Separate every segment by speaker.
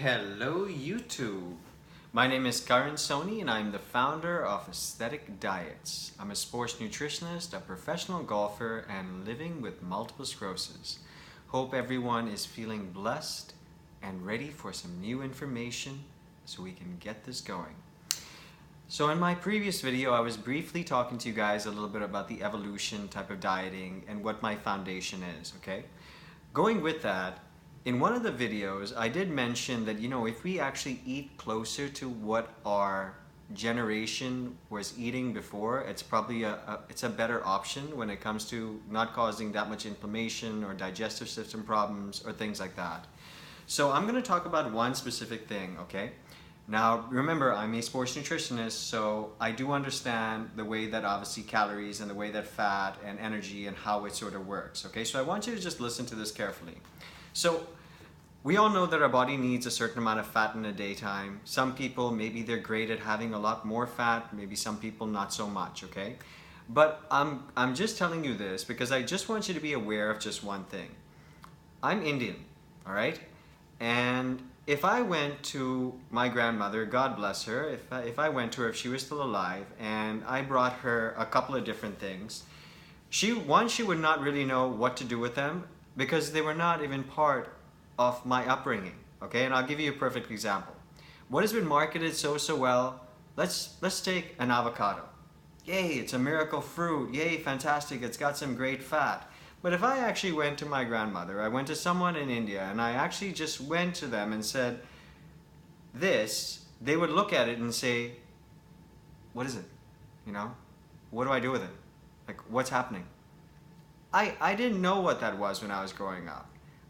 Speaker 1: Hello YouTube! My name is Karan Soni and I'm the founder of Aesthetic Diets. I'm a sports nutritionist, a professional golfer, and living with multiple sclerosis. Hope everyone is feeling blessed and ready for some new information so we can get this going. So in my previous video, I was briefly talking to you guys a little bit about the evolution type of dieting and what my foundation is, okay? Going with that, in one of the videos, I did mention that, if we actually eat closer to what our generation was eating before, it's probably it's a better option when it comes to not causing that much inflammation or digestive system problems or things like that. So I'm going to talk about one specific thing, okay? Now, remember, I'm a sports nutritionist, so I do understand the way that obviously calories and the way that fat and energy and how it sort of works, okay? So I want you to just listen to this carefully. So we all know that our body needs a certain amount of fat in the daytime. Some people, maybe they're great at having a lot more fat, maybe some people not so much, okay? But I'm just telling you this because I just want you to be aware of just one thing. I'm Indian, all right? And if I went to my grandmother, God bless her, if I went to her, if she was still alive, and I brought her a couple of different things, she would not really know what to do with them because they were not even part of my upbringing, okay? And I'll give you a perfect example. What has been marketed so well? Let's take an avocado. Yay, it's a miracle fruit. Yay, fantastic, it's got some great fat. But if I actually went to my grandmother, I went to someone in India, and I actually just went to them and said, this, they would look at it and say, what is it? What do I do with it? Like, what's happening? I didn't know what that was when I was growing up.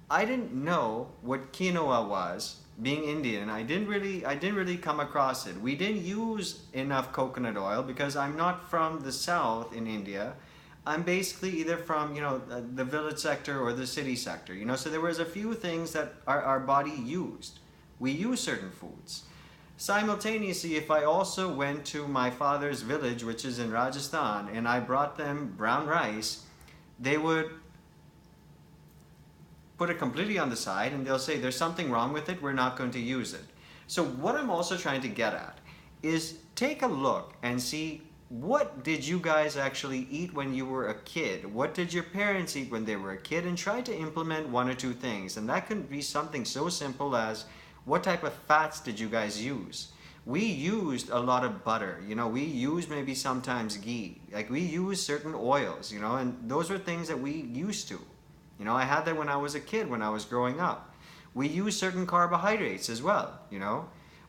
Speaker 1: I didn't know what quinoa was. Being Indian, I didn't really come across it. We didn't use enough coconut oil because I'm not from the south in India. I'm basically either from, the village sector or the city sector, so there was a few things that our body used. We use certain foods. Simultaneously, if I also went to my father's village, which is in Rajasthan, and I brought them brown rice, they would put it completely on the side and they'll say there's something wrong with it, we're not going to use it. So what I'm also trying to get at is take a look and see, what did you guys actually eat when you were a kid? What did your parents eat when they were a kid? And try to implement one or two things. And that could be something so simple as, what type of fats did you guys use? We used a lot of butter, we used maybe sometimes ghee. Like, we used certain oils, and those were things that we used to. I had that when I was a kid, when I was growing up. We used certain carbohydrates as well,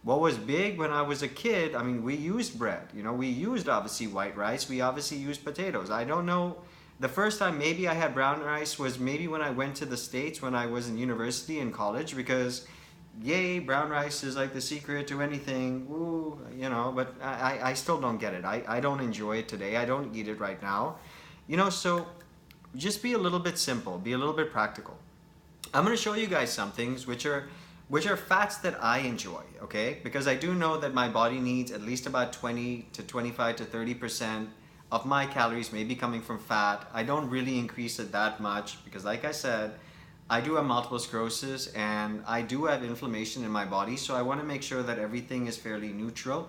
Speaker 1: What was big when I was a kid, we used bread, we used obviously white rice, we obviously used potatoes. I don't know, the first time maybe I had brown rice was maybe when I went to the States when I was in university and college, because yay, brown rice is like the secret to anything, ooh, but I still don't get it. I don't enjoy it today, I don't eat it right now. So just be a little bit simple, be a little bit practical. I'm going to show you guys some things which are fats that I enjoy, okay? Because I do know that my body needs at least about 20 to 25 to 30% of my calories may be coming from fat. I don't really increase it that much because, like I said, I do have multiple sclerosis and I do have inflammation in my body, so I want to make sure that everything is fairly neutral.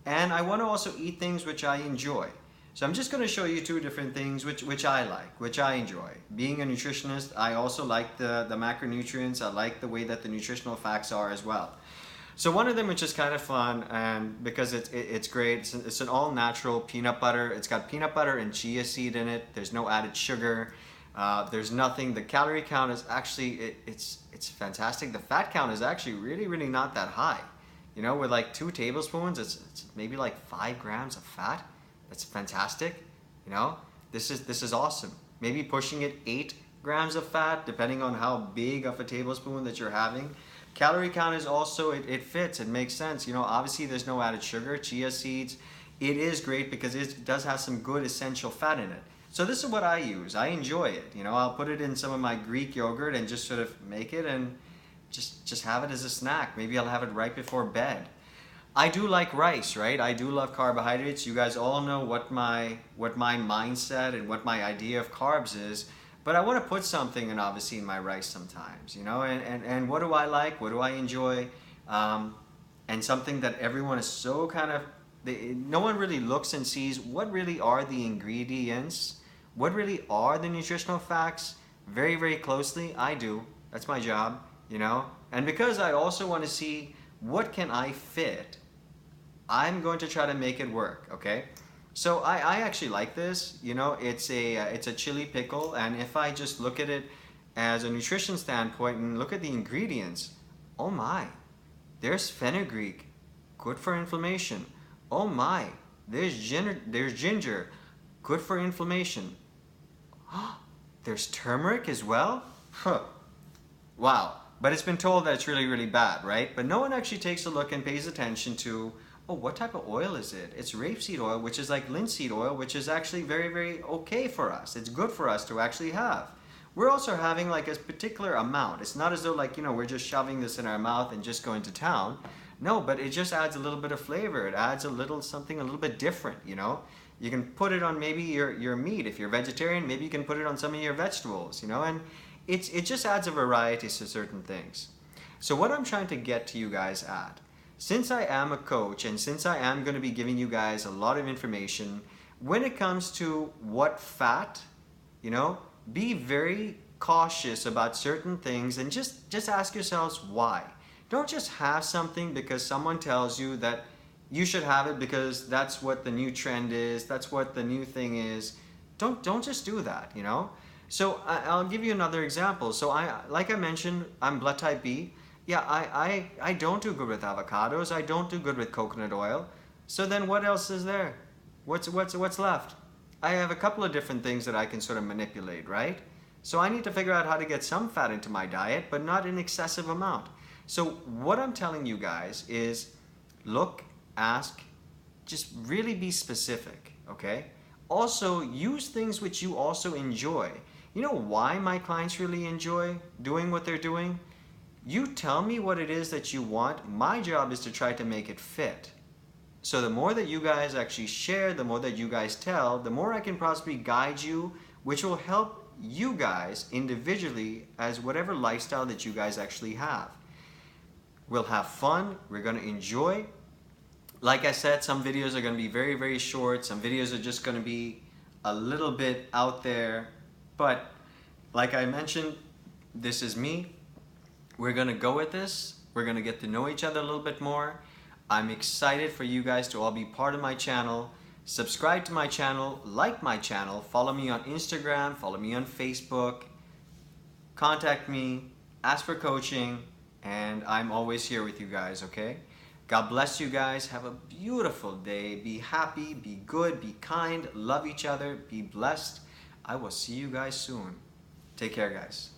Speaker 1: And I want to also eat things which I enjoy. So I'm just going to show you two different things which I like, which I enjoy. Being a nutritionist, I also like the macronutrients. I like the way that the nutritional facts are as well. So one of them, which is kind of fun, and because it's great, it's an all-natural peanut butter. It's got peanut butter and chia seed in it. There's no added sugar. There's nothing. The calorie count is actually, it's fantastic. The fat count is actually really not that high. With like 2 tablespoons, it's maybe like 5 grams of fat. That's fantastic. This is awesome. Maybe pushing it 8 grams of fat, depending on how big of a tablespoon that you're having. Calorie count is also, it fits, it makes sense. Obviously there's no added sugar, chia seeds. It is great because it does have some good essential fat in it. So this is what I use. I enjoy it. I'll put it in some of my Greek yogurt and just sort of make it and just have it as a snack. Maybe I'll have it right before bed. I do like rice, right? I do love carbohydrates. You guys all know what my mindset and what my idea of carbs is. But I want to put something in, obviously, in my rice sometimes, And what do I like? What do I enjoy? um, and something that everyone is so kind of, no one really looks and sees what really are the ingredients, what really are the nutritional facts very, very closely. I do. That's my job, you know? And because I also want to see what can I fit, I'm going to try to make it work, okay? So I actually like this, you know, it's a chili pickle, and if I just look at it as a nutrition standpoint and look at the ingredients, oh my, there's fenugreek, good for inflammation. Oh my, there's ginger, good for inflammation. There's turmeric as well? Huh. Wow. But it's been told that it's really, really bad, right? But no one actually takes a look and pays attention to, oh, what type of oil is it? It's rapeseed oil, which is like linseed oil, which is actually very, very okay for us. It's good for us to actually have. We're also having like a particular amount. It's not as though like, you know, we're just shoving this in our mouth and just going to town. No, but it just adds a little bit of flavor. It adds a little something a little bit different, you know? You can put it on maybe your meat. If you're vegetarian, maybe you can put it on some of your vegetables, you know? And it just adds a variety to certain things. So what I'm trying to get to you guys at, since I am a coach and since I am going to be giving you guys a lot of information, when it comes to what fat, you know, be very cautious about certain things and just ask yourselves why. Don't just have something because someone tells you that you should have it because that's what the new trend is, that's what the new thing is. Don't just do that, you know? So I'll give you another example. So like I mentioned, I'm blood type B. Yeah, I don't do good with avocados. I don't do good with coconut oil. So then what else is there? What's left? I have a couple of different things that I can sort of manipulate, right? So I need to figure out how to get some fat into my diet, but not an excessive amount. So what I'm telling you guys is look, ask, just really be specific, okay? Also, use things which you also enjoy. You know why my clients really enjoy doing what they're doing? You tell me what it is that you want. My job is to try to make it fit. So the more that you guys actually share, the more that you guys tell, the more I can possibly guide you, which will help you guys individually as whatever lifestyle that you guys actually have. We'll have fun. We're going to enjoy. Like I said, some videos are going to be very, very short. Some videos are just going to be a little bit out there. But like I mentioned, this is me. We're going to go with this. We're going to get to know each other a little bit more. I'm excited for you guys to all be part of my channel. Subscribe to my channel, like my channel, follow me on Instagram, follow me on Facebook, contact me, ask for coaching, and I'm always here with you guys, okay? God bless you guys. Have a beautiful day. Be happy, be good, be kind, love each other, be blessed. I will see you guys soon. Take care, guys.